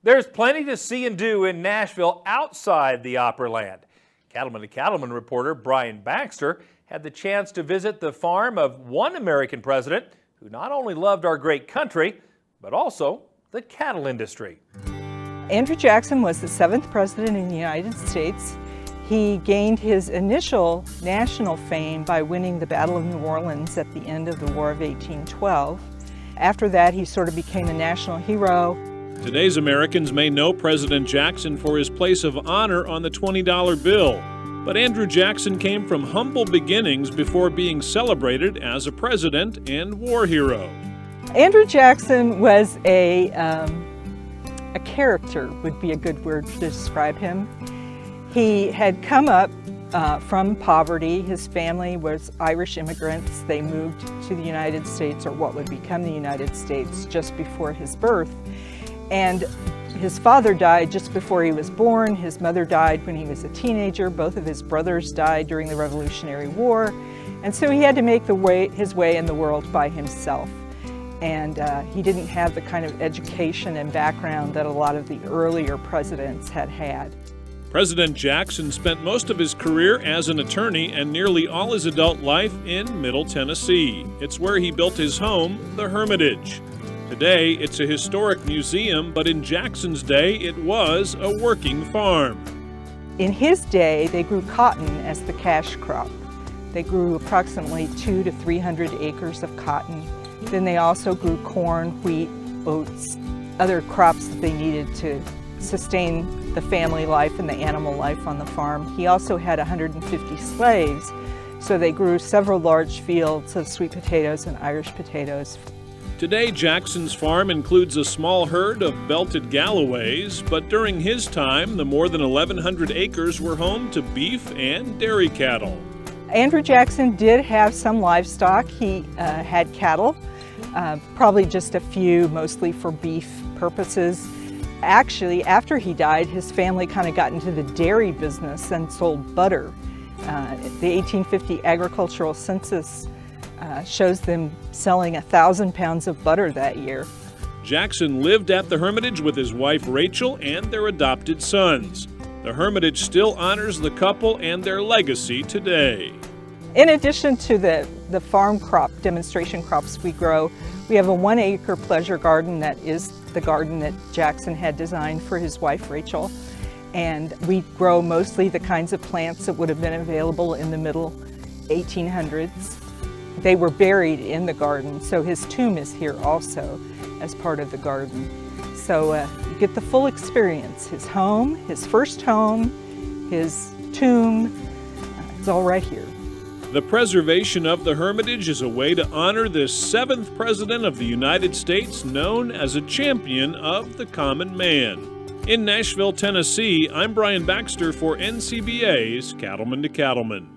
There's plenty to see and do in Nashville outside the Opryland. Cattlemen to Cattlemen reporter Brian Baxter had the chance to visit the farm of one American president who not only loved our great country, but also the cattle industry. Andrew Jackson was the 7th president in the United States. He gained his initial national fame by winning the Battle of New Orleans at the end of the War of 1812. After that, he sort of became a national hero. Today's Americans may know President Jackson for his place of honor on the $20 bill. But Andrew Jackson came from humble beginnings before being celebrated as a president and war hero. Andrew Jackson was a character, would be a good word to describe him. He had come up from poverty. His family was Irish immigrants. They moved to the United States, or what would become the United States, just before his birth. And his father died just before he was born. His mother died when he was a teenager. Both of his brothers died during the Revolutionary War. And so he had to make his way in the world by himself. And he didn't have the kind of education and background that a lot of the earlier presidents had had. President Jackson spent most of his career as an attorney and nearly all his adult life in Middle Tennessee. It's where he built his home, the Hermitage. Today, it's a historic museum, but in Jackson's day, it was a working farm. In his day, they grew cotton as the cash crop. They grew approximately 200 to 300 acres of cotton. Then they also grew corn, wheat, oats, other crops that they needed to sustain the family life and the animal life on the farm. He also had 150 slaves, so they grew several large fields of sweet potatoes and Irish potatoes. Today, Jackson's farm includes a small herd of belted Galloways, but during his time, the more than 1,100 acres were home to beef and dairy cattle. Andrew Jackson did have some livestock. He had cattle, probably just a few, mostly for beef purposes. Actually, after he died, his family kind of got into the dairy business and sold butter. The 1850 agricultural census shows them selling 1,000 pounds of butter that year. Jackson lived at the Hermitage with his wife Rachel and their adopted sons. The Hermitage still honors the couple and their legacy today. In addition to the farm crop, demonstration crops we grow, we have a 1-acre pleasure garden that is the garden that Jackson had designed for his wife Rachel. And we grow mostly the kinds of plants that would have been available in the middle 1800s. They were buried in the garden, so his tomb is here also as part of the garden. So you get the full experience. His home, his first home, his tomb, it's all right here. The preservation of the Hermitage is a way to honor this 7th president of the United States, known as a champion of the common man. In Nashville, Tennessee, I'm Brian Baxter for NCBA's Cattlemen to Cattlemen.